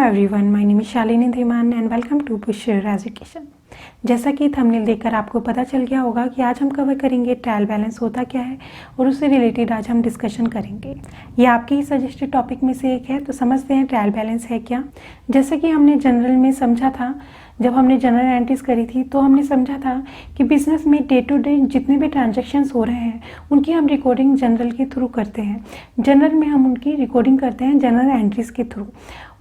everyone, my name is Shalini Dhiman and welcome to Push Your Education। जैसा कि thumbnail देखकर आपको पता चल गया होगा कि आज हम कवर करेंगे ट्रायल बैलेंस होता क्या है और उससे रिलेटेड आज हम डिस्कशन करेंगे। ये आपके ही सजेस्टेड टॉपिक में से एक है, तो समझते हैं ट्रायल बैलेंस है क्या। जैसे कि हमने जनरल में समझा था, जब हमने जनरल एंट्रीज करी थी तो हमने समझा था कि बिजनेस में डे टू डे जितने भी ट्रांजैक्शंस हो रहे हैं उनकी हम रिकॉर्डिंग जनरल के थ्रू करते हैं। जनरल में हम उनकी रिकॉर्डिंग करते हैं जनरल एंट्रीज के थ्रू।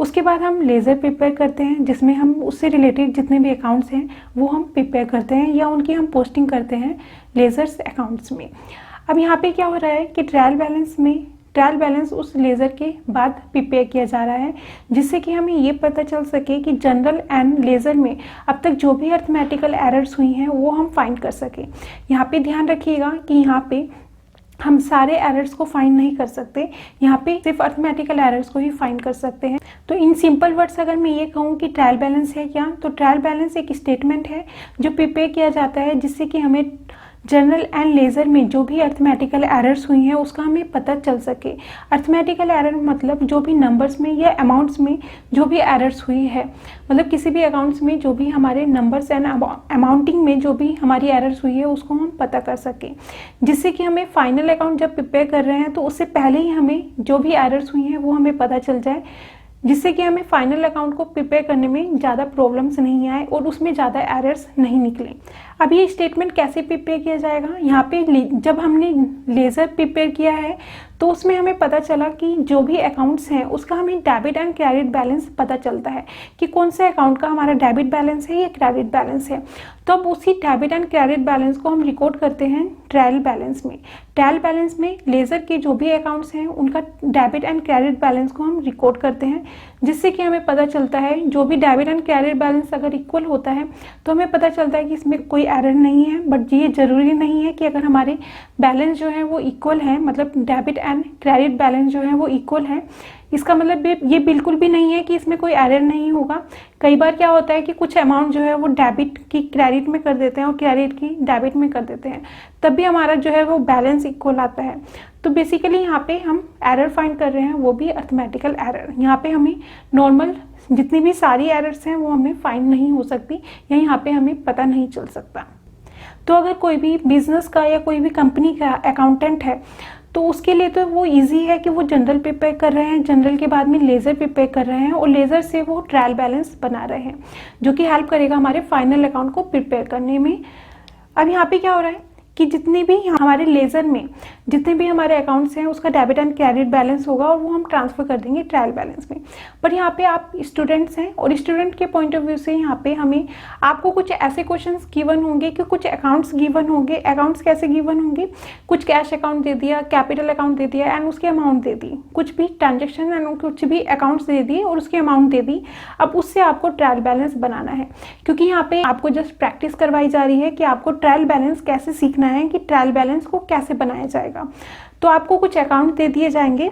उसके बाद हम लेज़र प्रिपेयर करते हैं जिसमें हम उससे रिलेटेड जितने भी अकाउंट्स हैं वो हम प्रिपेयर करते हैं या उनकी हम पोस्टिंग करते हैं लेज़र्स अकाउंट्स में। अब यहाँ पे क्या हो रहा है कि ट्रायल बैलेंस उस लेज़र के बाद प्रिपेयर किया जा रहा है, जिससे कि हमें ये पता चल सके कि जनरल एंड लेज़र में अब तक जो भी अर्थमेटिकल एरर्स हुई हैं वो हम फाइंड कर सकें। यहाँ पे ध्यान रखिएगा कि यहाँ पे हम सारे एरर्स को फाइंड नहीं कर सकते, यहाँ पे सिर्फ अर्थमेटिकल एरर्स को ही फाइंड कर सकते हैं। तो इन सिंपल वर्ड्स अगर मैं ये कहूँ कि ट्रायल बैलेंस है क्या, तो ट्रायल बैलेंस एक स्टेटमेंट है जो प्रिपेयर किया जाता है जिससे कि हमें जनरल एंड लेज़र में जो भी अर्थमेटिकल एरर्स हुई हैं उसका हमें पता चल सके। अर्थमेटिकल एरर मतलब जो भी नंबर्स में या अमाउंट्स में जो भी एरर्स हुई है, मतलब किसी भी अकाउंट्स में जो भी हमारे नंबर्स एंड अमाउंटिंग में जो भी हमारी एरर्स हुई है उसको हम पता कर सकें, जिससे कि हमें फाइनल अकाउंट जब प्रिपेयर कर रहे हैं तो उससे पहले ही हमें जो भी एरर्स हुई हैं वो हमें पता चल जाए, जिससे कि हमें फाइनल अकाउंट को प्रिपेयर करने में ज़्यादा प्रॉब्लम्स नहीं आए और उसमें ज़्यादा एरर्स नहीं निकले। अब ये स्टेटमेंट कैसे प्रिपेयर किया जाएगा, यहाँ पे जब हमने लेज़र प्रिपेयर किया है तो उसमें हमें पता चला कि जो भी अकाउंट्स हैं उसका हमें डेबिट एंड क्रेडिट बैलेंस पता चलता है कि कौन से अकाउंट का हमारा डेबिट बैलेंस है या क्रेडिट बैलेंस है। तो अब उसी डेबिट एंड क्रेडिट बैलेंस को हम रिकॉर्ड करते हैं ट्रायल बैलेंस में। ट्रायल बैलेंस में लेज़र के जो भी अकाउंट्स हैं उनका डेबिट एंड क्रेडिट बैलेंस को हम रिकॉर्ड करते हैं, जिससे कि हमें पता चलता है जो भी डेबिट एंड क्रेडिट बैलेंस अगर इक्वल होता है तो हमें पता चलता है कि इसमें कोई एरर नहीं है। बट ये ज़रूरी नहीं है कि अगर हमारे बैलेंस जो है वो इक्वल है, मतलब डेबिट एंड क्रेडिट बैलेंस जो है वो इक्वल है, इसका मतलब ये बिल्कुल भी नहीं है कि इसमें कोई एरर नहीं होगा। कई बार क्या होता है कि कुछ अमाउंट जो है वो डेबिट की क्रेडिट में कर देते हैं और क्रेडिट की डेबिट में कर देते हैं, तब भी हमारा जो है वो बैलेंस इक्वल आता है। तो बेसिकली यहाँ पे हम एरर फाइंड कर रहे हैं, वो भी अर्थमेटिकल एरर। यहाँ पे हमें नॉर्मल जितनी भी सारी एरर्स हैं वो हमें फाइंड नहीं हो सकती या यहाँ पे हमें पता नहीं चल सकता। तो अगर कोई भी बिजनेस का या कोई भी कंपनी का अकाउंटेंट है तो उसके लिए तो वो इजी है कि वो जनरल प्रिपेयर कर रहे हैं, जनरल के बाद में लेज़र प्रिपेयर कर रहे हैं और लेज़र से वो ट्रायल बैलेंस बना रहे हैं, जो कि हेल्प करेगा हमारे फाइनल अकाउंट को प्रिपेयर करने में। अब यहाँ पे क्या हो रहा है कि जितनी भी हमारे लेज़र में जितने भी हमारे अकाउंट्स हैं उसका डेबिट एंड क्रेडिट बैलेंस होगा और वो हम ट्रांसफ़र कर देंगे ट्रायल बैलेंस में। पर यहाँ पे आप स्टूडेंट्स हैं और स्टूडेंट के पॉइंट ऑफ व्यू से यहाँ पे हमें आपको कुछ ऐसे क्वेश्चंस गिवन होंगे कि कुछ अकाउंट्स गिवन होंगे। अकाउंट्स कैसे गिवन होंगे, कुछ कैश अकाउंट दे दिया, कैपिटल अकाउंट दे दिया एंड उसकी अमाउंट दे दी, कुछ भी ट्रांजेक्शन एंड कुछ भी अकाउंट्स दे दिए और उसकी अमाउंट दे दी। अब उससे आपको ट्रायल बैलेंस बनाना है, क्योंकि यहाँ पे आपको जस्ट प्रैक्टिस करवाई जा रही है कि आपको ट्रायल बैलेंस कैसे सीखना है, कि ट्रायल बैलेंस को कैसे बनाया जाएगा। तो आपको कुछ अकाउंट दे दिए जाएंगे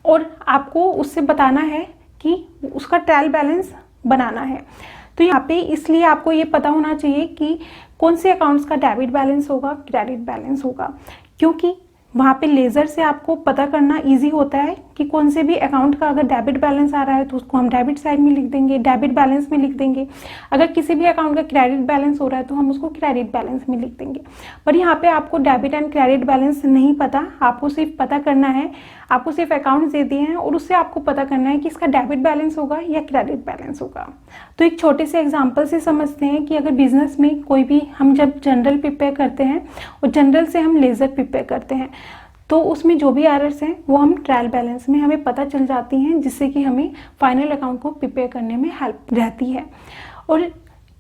और आपको उससे बताना है कि उसका ट्रायल बैलेंस बनाना है। तो यहाँ पे इसलिए आपको ये पता होना चाहिए कि कौन से अकाउंट्स का डेबिट बैलेंस होगा, क्रेडिट बैलेंस होगा, क्योंकि वहाँ पे लेज़र से आपको पता करना इजी होता है कि कौन से भी अकाउंट का अगर डेबिट बैलेंस आ रहा है तो उसको हम डेबिट साइड में लिख देंगे, डेबिट बैलेंस में लिख देंगे। अगर किसी भी अकाउंट का क्रेडिट बैलेंस हो रहा है तो हम उसको क्रेडिट बैलेंस में लिख देंगे। पर यहाँ पे आपको डेबिट एंड क्रेडिट बैलेंस नहीं पता, आपको सिर्फ पता करना है, आपको सिर्फ अकाउंट्स दे दिए हैं और उससे आपको पता करना है कि इसका डेबिट बैलेंस होगा या क्रेडिट बैलेंस होगा। तो एक छोटे से एग्जाम्पल से समझते हैं कि अगर बिजनेस में कोई भी हम जब जनरल प्रिपेयर करते हैं और जनरल से हम लेज़र प्रिपेयर करते हैं तो उसमें जो भी एरर्स हैं वो हम ट्रायल बैलेंस में हमें पता चल जाती हैं, जिससे कि हमें फाइनल अकाउंट को प्रिपेयर करने में हेल्प रहती है। और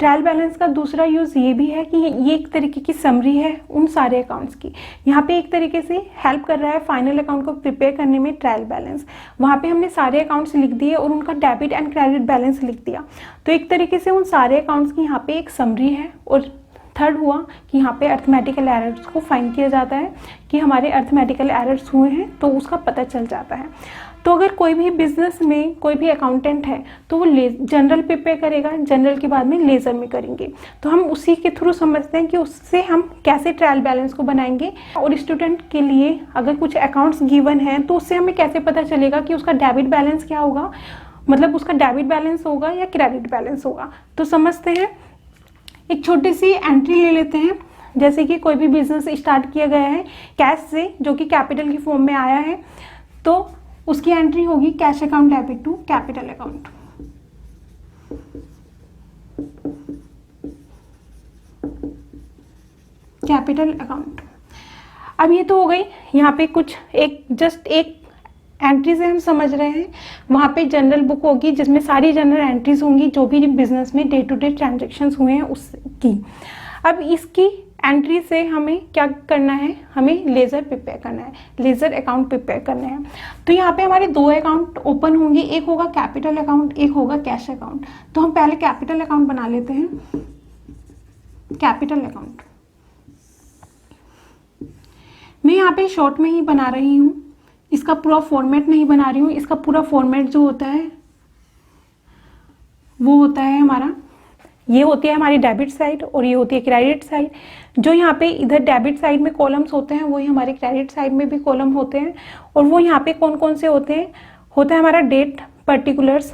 ट्रायल बैलेंस का दूसरा यूज़ ये भी है कि ये एक तरीके की समरी है उन सारे अकाउंट्स की। यहाँ पे एक तरीके से हेल्प कर रहा है फाइनल अकाउंट को प्रिपेयर करने में ट्रायल बैलेंस। वहाँ पे हमने सारे अकाउंट्स लिख दिए और उनका डेबिट एंड क्रेडिट बैलेंस लिख दिया, तो एक तरीके से उन सारे अकाउंट्स की यहाँ पे एक समरी है। और थर्ड हुआ कि यहाँ पे अर्थमेटिकल एरर्स को फाइंड किया जाता है कि हमारे अर्थमेटिकल एरर्स हुए हैं तो उसका पता चल जाता है। तो अगर कोई भी बिजनेस में कोई भी अकाउंटेंट है तो वो जनरल प्रिपेयर करेगा, जनरल के बाद में लेज़र में करेंगे। तो हम उसी के थ्रू समझते हैं कि उससे हम कैसे ट्रायल बैलेंस को बनाएंगे। और स्टूडेंट के लिए अगर कुछ अकाउंट्स गिवन हैं तो उससे हमें कैसे पता चलेगा कि उसका डेबिट बैलेंस क्या होगा मतलब उसका डेबिट बैलेंस होगा या क्रेडिट बैलेंस होगा। तो समझते हैं, एक छोटी सी एंट्री ले लेते हैं। जैसे कि कोई भी बिजनेस स्टार्ट किया गया है कैश से, जो कि कैपिटल की फॉर्म में आया है, तो उसकी एंट्री होगी cash account debit to capital account. Capital account. अब ये तो हो गई यहाँ पे कुछ जस्ट एक एंट्री से हम समझ रहे हैं। वहाँ पे जनरल बुक होगी जिसमें सारी जनरल एंट्रीज होंगी जो भी बिजनेस में डे टू डे ट्रांजेक्शन्स हुए हैं उसकी। अब इसकी एंट्री से हमें क्या करना है, हमें लेजर प्रिपेयर करना है, लेजर अकाउंट प्रिपेयर करना है। तो यहाँ पे हमारे दो अकाउंट ओपन होंगे, एक होगा कैपिटल अकाउंट, एक होगा कैश अकाउंट। तो हम पहले कैपिटल अकाउंट बना लेते हैं। कैपिटल अकाउंट मैं यहाँ पे शॉर्ट में ही बना रही हूँ, इसका पूरा फॉर्मेट नहीं बना रही हूँ। इसका पूरा फॉर्मेट जो होता है वो होता है हमारा, ये होती है हमारी डेबिट साइड और ये होती है क्रेडिट साइड। जो यहाँ पे इधर डेबिट साइड में कॉलम्स होते हैं वही हमारे क्रेडिट साइड में भी कॉलम होते हैं। और वो यहाँ पे कौन कौन से होते हैं, होता है हमारा date, particulars,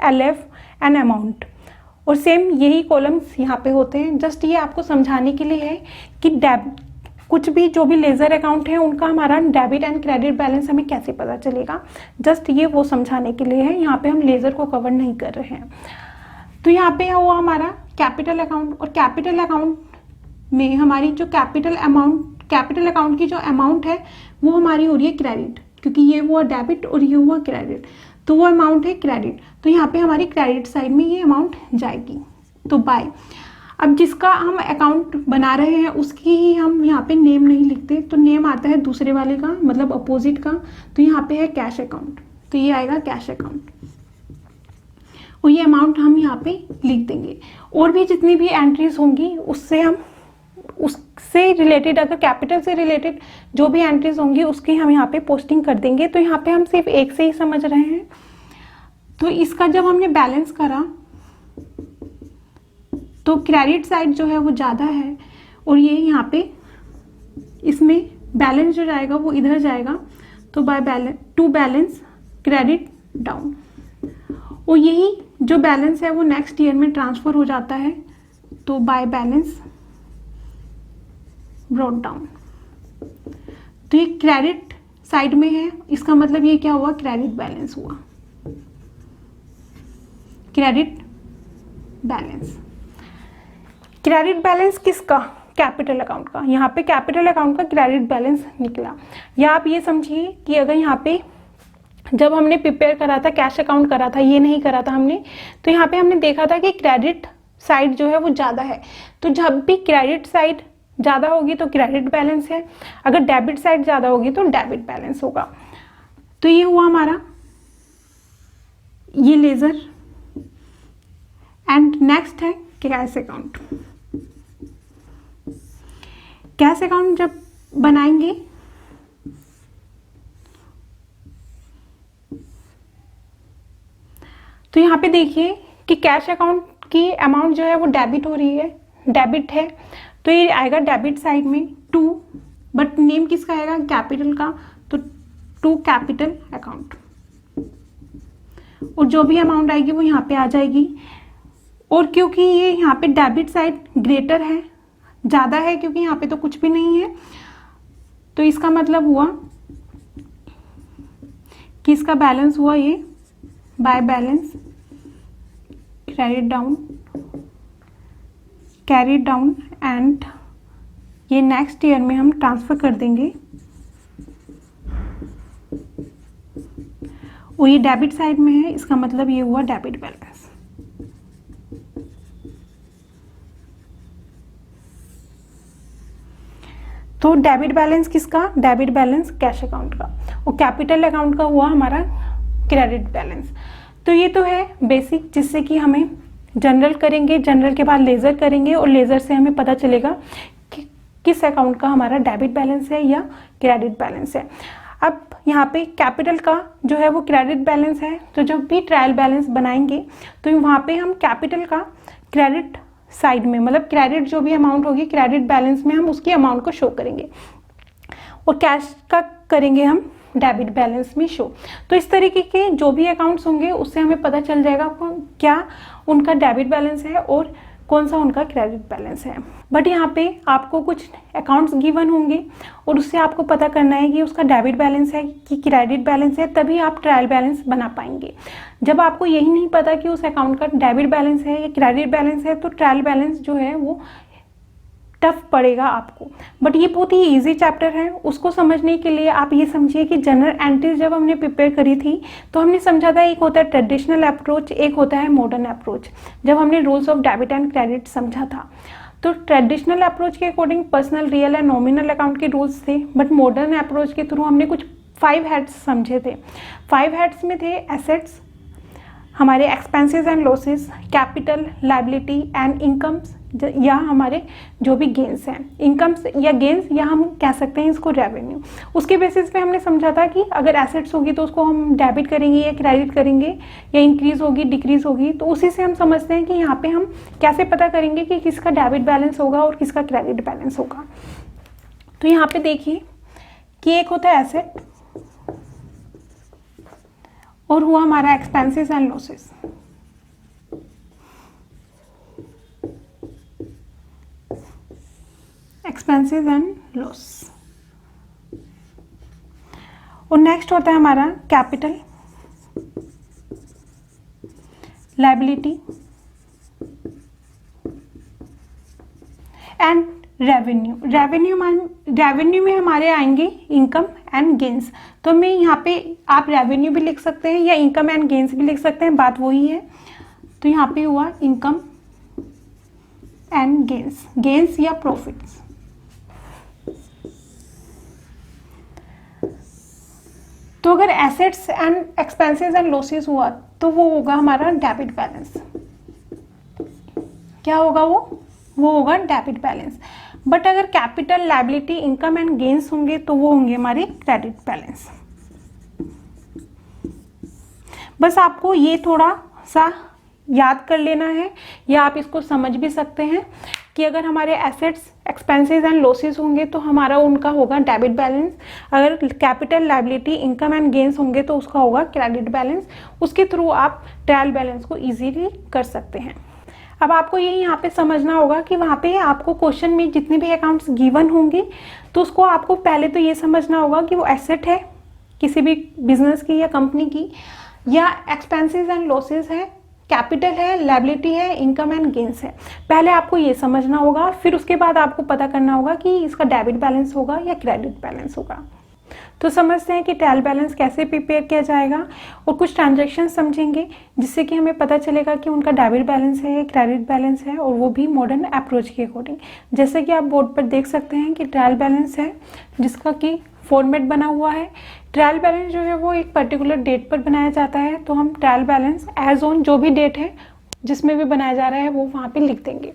LF and amount. और सेम यही कॉलम्स यहाँ पे होते हैं। जस्ट ये आपको समझाने के लिए है कि कुछ भी जो भी लेजर अकाउंट है उनका हमारा डेबिट एंड क्रेडिट बैलेंस हमें कैसे पता चलेगा, जस्ट ये वो समझाने के लिए है। यहाँ पे हम लेजर को कवर नहीं कर रहे हैं। तो यहाँ पे हुआ हमारा कैपिटल अकाउंट, और कैपिटल अकाउंट में हमारी जो कैपिटल अकाउंट की जो अमाउंट है वो हमारी हो रही है क्रेडिट, क्योंकि ये हुआ डेबिट और ये हुआ क्रेडिट, तो वो अमाउंट है क्रेडिट। तो यहाँ पे हमारी क्रेडिट साइड में ये अमाउंट जाएगी। तो बाय, अब जिसका हम अकाउंट बना रहे हैं उसकी ही हम यहाँ पे नेम नहीं लिखते, तो नेम आता है दूसरे वाले का, मतलब अपोजिट का। तो यहाँ पे है कैश अकाउंट, तो ये आएगा कैश अकाउंट और ये अमाउंट हम यहाँ पे लिख देंगे। और भी जितनी भी एंट्रीज होंगी उससे रिलेटेड, अगर कैपिटल से रिलेटेड जो भी एंट्रीज होंगी उसकी हम यहाँ पे पोस्टिंग कर देंगे। तो यहाँ पे हम सिर्फ एक से ही समझ रहे हैं। तो इसका जब हमने बैलेंस करा तो क्रेडिट साइड जो है वो ज़्यादा है और ये यहाँ पे इसमें बैलेंस जो जाएगा वो इधर जाएगा। तो टू बैलेंस क्रेडिट डाउन, और यही जो बैलेंस है वो नेक्स्ट ईयर में ट्रांसफर हो जाता है। तो बाय बैलेंस ब्रॉट डाउन। तो ये क्रेडिट साइड में है, इसका मतलब ये क्या हुआ, क्रेडिट बैलेंस हुआ, क्रेडिट बैलेंस। क्रेडिट बैलेंस किसका, कैपिटल अकाउंट का। यहाँ पे कैपिटल अकाउंट का क्रेडिट बैलेंस निकला। या आप ये समझिए कि अगर यहाँ पे जब हमने प्रिपेयर करा था, कैश अकाउंट करा था, ये नहीं करा था हमने, तो यहाँ पे हमने देखा था कि क्रेडिट साइड जो है वो ज़्यादा है। तो जब भी क्रेडिट साइड ज़्यादा होगी तो क्रेडिट बैलेंस है, अगर डेबिट साइड ज़्यादा होगी तो डेबिट बैलेंस होगा। तो ये हुआ हमारा ये लेजर। एंड नेक्स्ट है कैश अकाउंट। कैश अकाउंट जब बनाएंगे तो यहाँ पे देखिए कि कैश अकाउंट की अमाउंट जो है वो डेबिट हो रही है, डेबिट है, तो ये आएगा डेबिट साइड में टू, बट नेम किसका आएगा, कैपिटल का, तो टू कैपिटल अकाउंट। और जो भी अमाउंट आएगी वो यहाँ पे आ जाएगी। और क्योंकि ये यहाँ पे डेबिट साइड ग्रेटर है, ज़्यादा है, क्योंकि यहाँ पे तो कुछ भी नहीं है, तो इसका मतलब हुआ कि इसका बैलेंस हुआ ये by balance credit down, carry down, and ये नेक्स्ट ईयर में हम ट्रांसफर कर देंगे। और ये डेबिट साइड में है, इसका मतलब ये हुआ डेबिट बैलेंस। तो डेबिट बैलेंस किसका, डेबिट बैलेंस कैश अकाउंट का, और कैपिटल अकाउंट का हुआ हमारा क्रेडिट बैलेंस। तो ये तो है बेसिक, जिससे कि हमें जनरल करेंगे, जनरल के बाद लेजर करेंगे और लेजर से हमें पता चलेगा कि किस अकाउंट का हमारा डेबिट बैलेंस है या क्रेडिट बैलेंस है। अब यहाँ पे कैपिटल का जो है वो क्रेडिट बैलेंस है, तो जब भी ट्रायल बैलेंस बनाएंगे तो वहाँ पे हम कैपिटल का क्रेडिट साइड में, मतलब क्रेडिट जो भी अमाउंट होगी क्रेडिट बैलेंस में हम उसकी अमाउंट को शो करेंगे, और कैश का करेंगे हम डेबिट बैलेंस में शो। तो इस तरीके के जो भी अकाउंट्स होंगे उससे हमें पता चल जाएगा क्या उनका डेबिट बैलेंस है और कौन सा उनका क्रेडिट बैलेंस है। बट यहाँ पे आपको कुछ अकाउंट्स गिवन होंगे और उससे आपको पता करना है कि उसका डेबिट बैलेंस है कि क्रेडिट बैलेंस है, तभी आप ट्रायल बैलेंस बना पाएंगे। जब आपको यही नहीं पता कि उस अकाउंट का डेबिट बैलेंस है या क्रेडिट बैलेंस है, तो ट्रायल बैलेंस जो है वो टफ पड़ेगा आपको। बट ये बहुत ही इजी चैप्टर है। उसको समझने के लिए आप ये समझिए कि जनरल एंट्रीज जब हमने प्रिपेयर करी थी तो हमने समझा था एक होता है ट्रेडिशनल अप्रोच, एक होता है मॉडर्न अप्रोच। जब हमने rules of debit and credit समझा था तो ट्रेडिशनल अप्रोच के according personal, real and nominal account के रूल्स थे, बट मॉडर्न अप्रोच के थ्रू हमने कुछ 5 हेड्स समझे थे। 5 हेड्स में थे एसेट्स, हमारे expenses and losses, capital, liability and incomes, या हमारे जो भी गेंस हैं, इनकम्स या गेंस, या हम कह सकते हैं इसको रेवेन्यू। उसके बेसिस पे हमने समझा था कि अगर एसेट्स होगी तो उसको हम डेबिट करेंगे या क्रेडिट करेंगे, या इंक्रीज होगी डिक्रीज होगी। तो उसी से हम समझते हैं कि यहाँ पे हम कैसे पता करेंगे कि किसका डेबिट बैलेंस होगा और किसका क्रेडिट बैलेंस होगा। तो यहाँ पे देखिए कि एक होता है एसेट और हुआ हमारा expenses and losses. Expenses and loss. और नेक्स्ट होता है हमारा capital, liability and revenue. Revenue में हमारे आएंगे इनकम एंड गेंस। तो मैं यहाँ पे आप रेवेन्यू भी लिख सकते हैं या इनकम एंड गेंस भी लिख सकते हैं, बात वही है। तो यहाँ पे हुआ इनकम एंड गेंस या प्रॉफिट्स। तो अगर assets and expenses and losses हुआ तो वो होगा हमारा डेबिट बैलेंस। क्या होगा वो होगा डेबिट बैलेंस। बट अगर capital, liability, income and gains होंगे तो वो होंगे हमारे क्रेडिट बैलेंस। बस आपको ये थोड़ा सा याद कर लेना है, या आप इसको समझ भी सकते हैं कि अगर हमारे एसेट्स, एक्सपेंसेस एंड लॉसेस होंगे तो हमारा उनका होगा डेबिट बैलेंस। अगर capital, liability, income and gains होंगे तो उसका होगा क्रेडिट बैलेंस। उसके थ्रू आप ट्रायल बैलेंस को इजीली कर सकते हैं। अब आपको ये यहाँ पे समझना होगा कि वहाँ पे आपको क्वेश्चन में जितने भी अकाउंट्स गिवन होंगे तो उसको आपको पहले तो ये समझना होगा कि वो एसेट है किसी भी बिजनेस की या कंपनी की, या एक्सपेंसेस एंड लॉसेस है, कैपिटल है, लायबिलिटी है, इनकम एंड गेन्स है। पहले आपको ये समझना होगा, फिर उसके बाद आपको पता करना होगा कि इसका डेबिट बैलेंस होगा या क्रेडिट बैलेंस होगा। तो समझते हैं कि ट्रायल बैलेंस कैसे प्रिपेयर किया जाएगा और कुछ ट्रांजैक्शन समझेंगे जिससे कि हमें पता चलेगा कि उनका डेबिट बैलेंस है या क्रेडिट बैलेंस है, और वो भी मॉडर्न अप्रोच के अकॉर्डिंग। जैसे कि आप बोर्ड पर देख सकते हैं कि ट्रायल बैलेंस है जिसका कि फॉर्मेट बना हुआ है। ट्रायल बैलेंस जो है वो एक पर्टिकुलर डेट पर बनाया जाता है, तो हम ट्रायल बैलेंस एज ऑन जो भी डेट है जिसमें भी बनाया जा रहा है वो वहाँ पे लिख देंगे।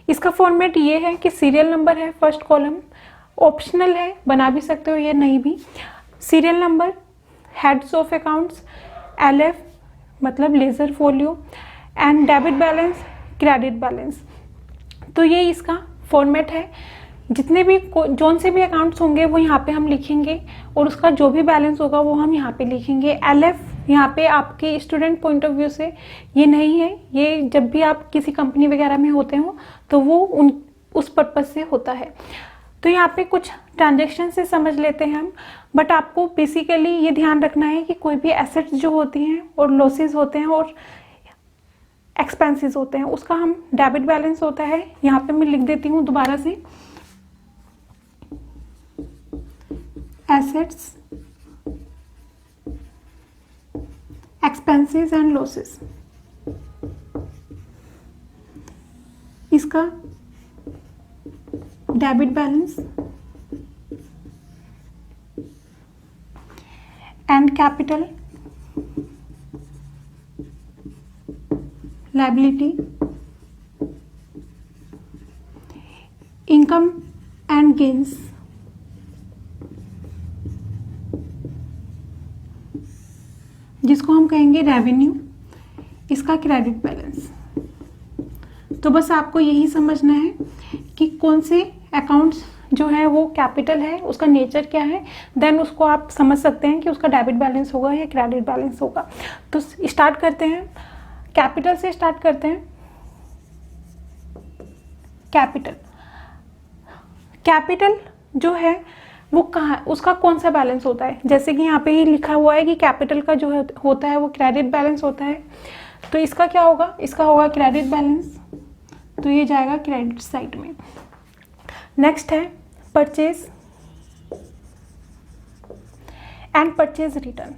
इसका फॉर्मेट ये है कि सीरियल नंबर है फर्स्ट कॉलम, ऑप्शनल है, बना भी सकते हो या नहीं भी। Serial number, heads of accounts, LF मतलब ledger folio, and debit balance, credit balance. तो ये इसका फॉर्मेट है। जितने भी जोन से भी अकाउंट्स होंगे वो यहाँ पे हम लिखेंगे और उसका जो भी बैलेंस होगा वो हम यहाँ पे लिखेंगे। LF यहाँ पे आपके स्टूडेंट पॉइंट ऑफ व्यू से ये नहीं है, ये जब भी आप किसी कंपनी वगैरह में होते हो तो वो उस पर्पज से होता है। तो यहाँ पे कुछ ट्रांजेक्शन से समझ लेते हैं हम, बट आपको बेसिकली ये ध्यान रखना है कि कोई भी एसेट्स जो होती हैं और लॉसेस होते हैं और एक्सपेंसेस होते हैं उसका हम डेबिट बैलेंस होता है। यहाँ पे मैं लिख देती हूँ दोबारा से, एसेट्स, एक्सपेंसेस एंड लॉसेस, इसका debit balance and capital, liability, income and gains, जिसको हम कहेंगे रेवेन्यू, इसका क्रेडिट बैलेंस। तो बस आपको यही समझना है कि कौन से अकाउंट्स जो है वो कैपिटल है, उसका नेचर क्या है, देन उसको आप समझ सकते हैं कि उसका डेबिट बैलेंस होगा या क्रेडिट बैलेंस होगा। तो स्टार्ट करते हैं, कैपिटल से स्टार्ट करते हैं। कैपिटल जो है वो कहाँ, उसका कौन सा बैलेंस होता है, जैसे कि यहाँ पे ही लिखा हुआ है कि कैपिटल का जो होता है वो क्रेडिट बैलेंस होता है। तो इसका क्या होगा, इसका होगा क्रेडिट बैलेंस, तो ये जाएगा क्रेडिट साइड में। नेक्स्ट है परचेज एंड परचेज रिटर्न।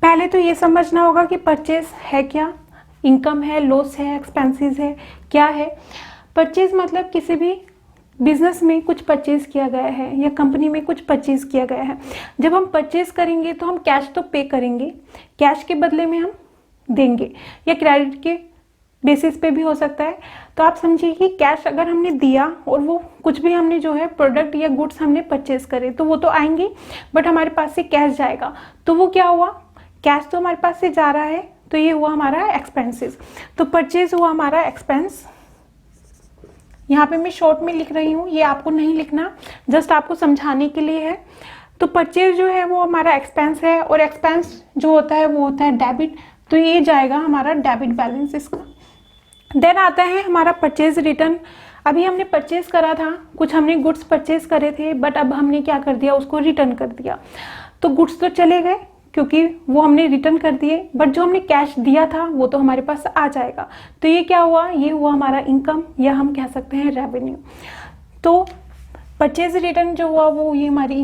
पहले तो ये समझना होगा कि परचेज है क्या, इनकम है, लॉस है, एक्सपेंसेस है, क्या है। परचेज मतलब किसी भी बिजनेस में कुछ परचेज किया गया है या कंपनी में कुछ परचेज किया गया है। जब हम परचेज करेंगे तो हम कैश तो पे करेंगे, कैश के बदले में हम देंगे, या क्रेडिट के बेसिस पे भी हो सकता है। तो आप समझिए कि कैश अगर हमने दिया और वो कुछ भी हमने जो है प्रोडक्ट या गुड्स हमने परचेज करे तो वो तो आएंगे, बट हमारे पास से कैश जाएगा, तो वो क्या हुआ, कैश तो हमारे पास से जा रहा है, तो ये हुआ हमारा एक्सपेंसेस। तो परचेज हुआ हमारा एक्सपेंस। यहाँ पे मैं शॉर्ट में लिख रही हूँ, ये आपको नहीं लिखना, जस्ट आपको समझाने के लिए है। तो परचेज जो है वो हमारा एक्सपेंस है, और एक्सपेंस जो होता है वो होता है डेबिट, तो ये जाएगा हमारा डेबिट बैलेंस इसका। देन आता है हमारा परचेज रिटर्न। अभी हमने परचेज करा था, कुछ हमने गुड्स परचेज करे थे, बट अब हमने क्या कर दिया, उसको रिटर्न कर दिया। तो गुड्स तो चले गए क्योंकि वो हमने रिटर्न कर दिए, बट जो हमने कैश दिया था वो तो हमारे पास आ जाएगा। तो ये क्या हुआ, ये हुआ हमारा इनकम, या हम कह सकते हैं रेवेन्यू। तो परचेज रिटर्न जो हुआ वो ये हमारी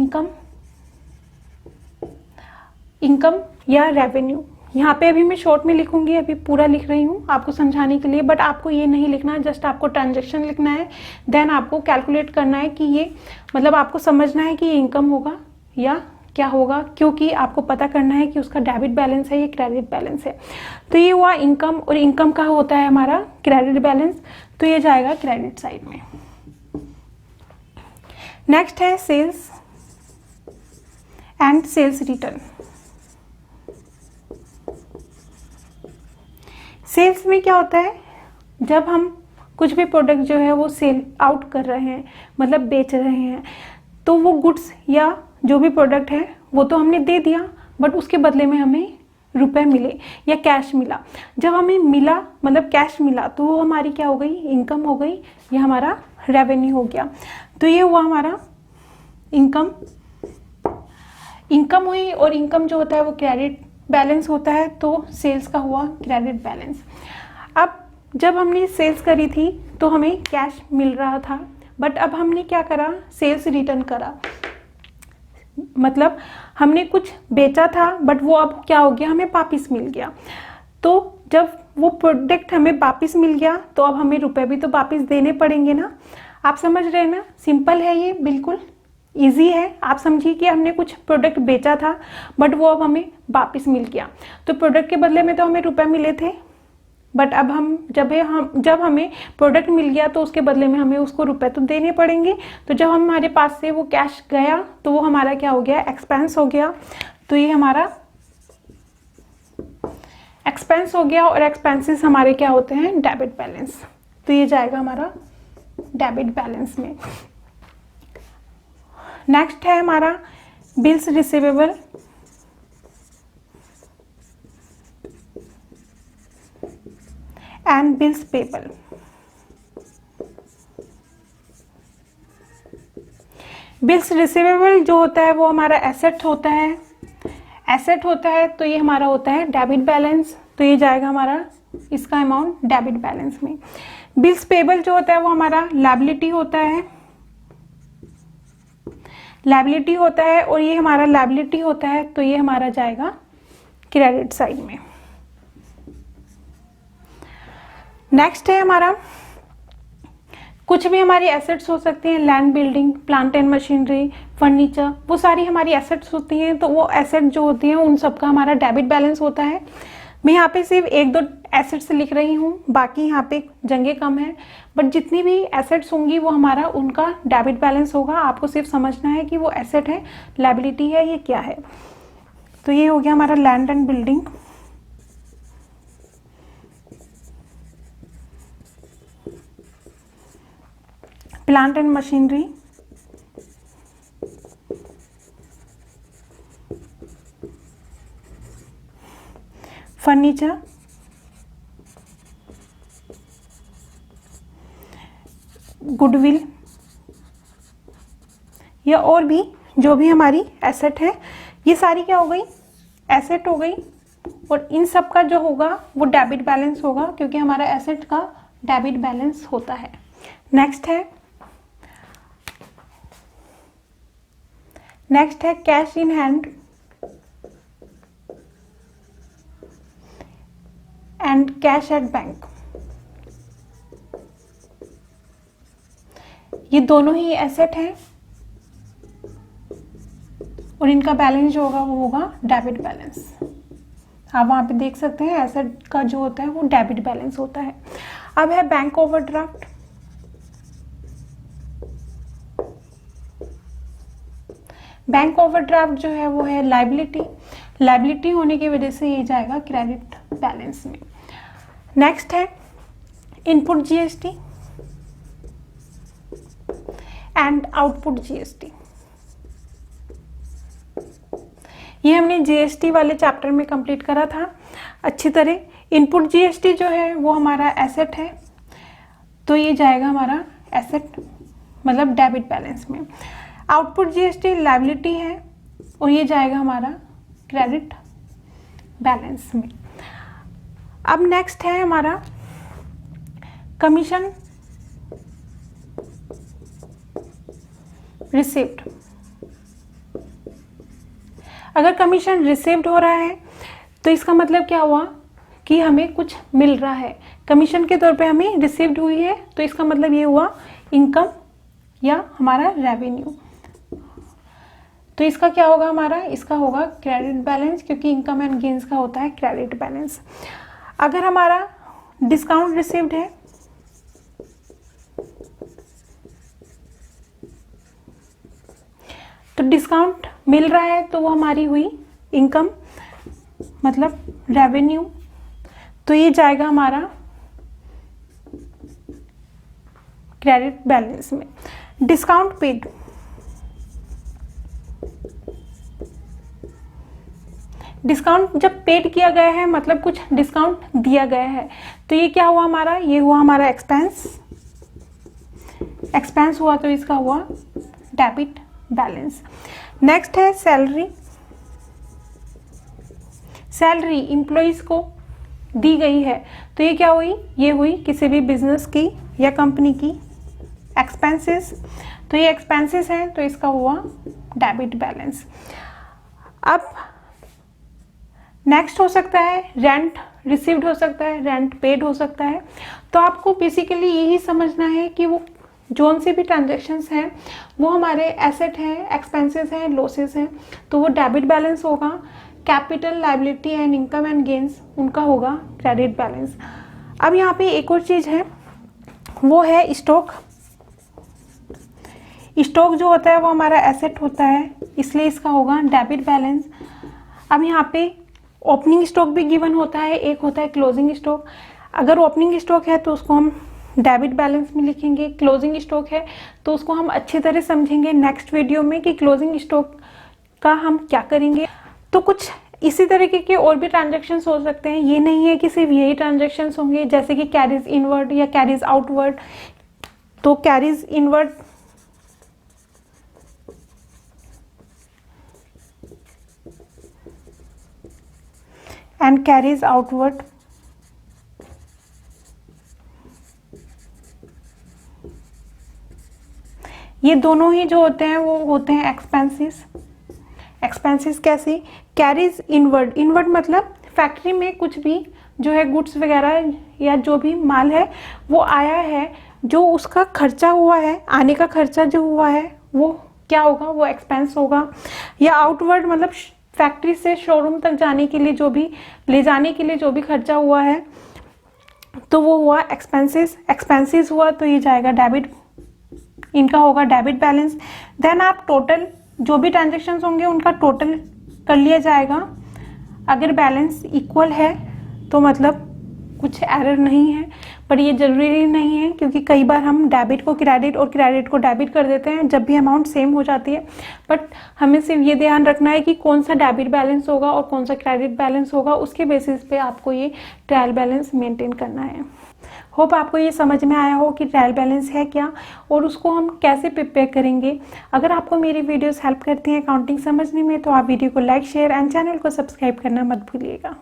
इनकम या रेवेन्यू। यहाँ पे अभी मैं शॉर्ट में लिखूंगी, अभी पूरा लिख रही हूँ आपको समझाने के लिए, बट आपको ये नहीं लिखना, जस्ट आपको ट्रांजैक्शन लिखना है। देन आपको कैलकुलेट करना है कि ये मतलब आपको समझना है कि ये इनकम होगा या क्या होगा, क्योंकि आपको पता करना है कि उसका डेबिट बैलेंस है या क्रेडिट बैलेंस है। तो ये हुआ इनकम, और इनकम का होता है हमारा क्रेडिट बैलेंस, तो ये जाएगा क्रेडिट साइड में। नेक्स्ट है sales and sales return. Sales में क्या होता है, जब हम कुछ भी प्रोडक्ट जो है वो सेल आउट कर रहे हैं, मतलब बेच रहे हैं, तो वो गुड्स या जो भी प्रोडक्ट है वो तो हमने दे दिया, बट उसके बदले में हमें रुपए मिले या कैश मिला। जब हमें मिला मतलब कैश मिला, तो वो हमारी क्या हो गई, इनकम हो गई, या हमारा रेवेन्यू हो गया। तो ये हुआ हमारा इनकम हुई, और इनकम जो होता है वो क्रेडिट बैलेंस होता है, तो सेल्स का हुआ क्रेडिट बैलेंस। अब जब हमने सेल्स करी थी तो हमें कैश मिल रहा था, बट अब हमने क्या करा, सेल्स रिटर्न करा, मतलब हमने कुछ बेचा था बट वो अब क्या हो गया, हमें वापिस मिल गया। तो जब वो प्रोडक्ट हमें वापिस मिल गया तो अब हमें रुपए भी तो वापिस देने पड़ेंगे ना। आप समझ रहे हैं ना, सिंपल है ये, बिल्कुल इजी है। आप समझिए कि हमने कुछ प्रोडक्ट बेचा था बट वो अब हमें वापिस मिल गया, तो प्रोडक्ट के बदले में तो हमें रुपए मिले थे, बट अब जब हमें प्रोडक्ट मिल गया तो उसके बदले में हमें उसको रुपए तो देने पड़ेंगे। तो जब हमारे पास से वो कैश गया तो वो हमारा क्या हो गया, एक्सपेंस हो गया। तो ये हमारा एक्सपेंस हो गया, और एक्सपेंसेस हमारे क्या होते हैं, डेबिट बैलेंस। तो ये जाएगा हमारा डेबिट बैलेंस में। नेक्स्ट है हमारा bills receivable and bills payable. Bills receivable जो होता है वो हमारा एसेट होता है, तो ये हमारा होता है डेबिट बैलेंस, तो ये जाएगा हमारा इसका अमाउंट डेबिट बैलेंस में। बिल्स पेबल जो होता है वो हमारा लायबिलिटी होता है, और ये हमारा लायबिलिटी होता है, तो ये हमारा जाएगा क्रेडिट साइड में। नेक्स्ट है हमारा, कुछ भी हमारी एसेट्स हो सकती हैं, land, building, plant and machinery, furniture, वो सारी हमारी एसेट्स होती हैं। तो वो एसेट जो होती हैं उन सबका हमारा डेबिट बैलेंस होता है। मैं यहाँ पे सिर्फ 1-2 एसेट्स लिख रही हूँ, बाकी यहाँ पे जगह कम है, बट जितनी भी एसेट्स होंगी वो हमारा उनका डेबिट बैलेंस होगा। आपको सिर्फ समझना है कि वो एसेट है, लायबिलिटी है, ये क्या है। तो ये हो गया हमारा land and building, plant and machinery, furniture, goodwill, या और भी जो भी हमारी एसेट है, ये सारी क्या हो गई, एसेट हो गई। और इन सब का जो होगा वो डेबिट बैलेंस होगा, क्योंकि हमारा एसेट का डेबिट बैलेंस होता है। नेक्स्ट है cash in hand and cash at bank. ये दोनों ही एसेट हैं और इनका बैलेंस जो होगा वो होगा डेबिट बैलेंस। आप वहां पे देख सकते हैं एसेट का जो होता है वो डेबिट बैलेंस होता है। अब है बैंक ओवरड्राफ्ट। बैंक ओवरड्राफ्ट जो है वो है लाइबिलिटी होने की वजह से ये जाएगा क्रेडिट बैलेंस में। नेक्स्ट है input GST and output GST. ये हमने जीएसटी वाले चैप्टर में कंप्लीट करा था अच्छी तरह। इनपुट जीएसटी जो है वो हमारा एसेट है, तो ये जाएगा हमारा एसेट मतलब डेबिट बैलेंस में। आउटपुट जीएसटी लायबिलिटी है और ये जाएगा हमारा क्रेडिट बैलेंस में। अब नेक्स्ट है हमारा कमीशन रिसीव्ड। अगर कमीशन रिसीव्ड हो रहा है तो इसका मतलब क्या हुआ कि हमें कुछ मिल रहा है, कमीशन के तौर पे हमें रिसीव्ड हुई है, तो इसका मतलब ये हुआ इनकम या हमारा रेवेन्यू। तो इसका क्या होगा हमारा, इसका होगा क्रेडिट बैलेंस, क्योंकि इनकम एंड गेन्स का होता है क्रेडिट बैलेंस। अगर हमारा डिस्काउंट रिसीव्ड है तो डिस्काउंट मिल रहा है तो वो हमारी हुई इनकम मतलब रेवेन्यू, तो ये जाएगा हमारा क्रेडिट बैलेंस में। डिस्काउंट पेड, डिस्काउंट जब पेड किया गया है मतलब कुछ डिस्काउंट दिया गया है, तो ये क्या हुआ हमारा, ये हुआ हमारा एक्सपेंस हुआ, तो इसका हुआ डेबिट बैलेंस। नेक्स्ट है सैलरी इम्प्लॉइज को दी गई है, तो ये क्या हुई, ये हुई किसी भी बिजनेस की या कंपनी की एक्सपेंसेस, तो ये एक्सपेंसेस है तो इसका हुआ डेबिट बैलेंस। अब नेक्स्ट हो सकता है रेंट रिसीव्ड हो सकता है, रेंट पेड हो सकता है। तो आपको बेसिकली यही समझना है कि वो जोन से भी ट्रांजैक्शंस हैं वो हमारे एसेट हैं, एक्सपेंसेस हैं, लॉसेस हैं, तो वो डेबिट बैलेंस होगा। Capital, liability and income and gains उनका होगा क्रेडिट बैलेंस। अब यहाँ पे एक और चीज़ है वो है स्टॉक। स्टॉक जो होता है वो हमारा एसेट होता है, इसलिए इसका होगा डेबिट बैलेंस। अब यहाँ पे ओपनिंग स्टॉक भी गिवन होता है, एक होता है क्लोजिंग स्टॉक। अगर ओपनिंग स्टॉक है तो उसको हम डेबिट बैलेंस में लिखेंगे, क्लोजिंग स्टॉक है तो उसको हम अच्छी तरह समझेंगे नेक्स्ट वीडियो में कि क्लोजिंग स्टॉक का हम क्या करेंगे। तो कुछ इसी तरीके के और भी ट्रांजैक्शंस हो सकते हैं, ये नहीं है कि सिर्फ यही ट्रांजैक्शंस होंगे, जैसे कि कैरीज इनवर्ड या कैरीज आउटवर्ड। तो carries inward and carries outward, ये दोनों ही जो होते हैं वो होते हैं एक्सपेंसेस। एक्सपेंसेस कैसी, कैरीज इनवर्ड, इनवर्ड मतलब फैक्ट्री में कुछ भी जो है गुड्स वगैरह या जो भी माल है वो आया है, जो उसका खर्चा हुआ है, आने का खर्चा जो हुआ है वो क्या होगा, वो एक्सपेंस होगा। या आउटवर्ड मतलब फैक्ट्री से शोरूम तक जाने के लिए जो भी ले जाने के लिए जो भी खर्चा हुआ है तो वो हुआ एक्सपेंसेस हुआ, तो ये जाएगा डेबिट, इनका होगा डेबिट बैलेंस। देन आप टोटल जो भी ट्रांजैक्शंस होंगे उनका टोटल कर लिया जाएगा। अगर बैलेंस इक्वल है तो मतलब कुछ एरर नहीं है, पर ये ज़रूरी नहीं है क्योंकि कई बार हम डेबिट को क्रेडिट और क्रेडिट को डेबिट कर देते हैं जब भी अमाउंट सेम हो जाती है। बट हमें सिर्फ ये ध्यान रखना है कि कौन सा डेबिट बैलेंस होगा और कौन सा क्रेडिट बैलेंस होगा, उसके बेसिस पे आपको ये ट्रायल बैलेंस मेंटेन करना है। होप आपको ये समझ में आया हो कि ट्रायल बैलेंस है क्या और उसको हम कैसे प्रिपेयर करेंगे। अगर आपको मेरी वीडियोस हेल्प करती हैं अकाउंटिंग समझने में तो आप वीडियो को लाइक, शेयर एंड चैनल को सब्सक्राइब करना मत भूलिएगा।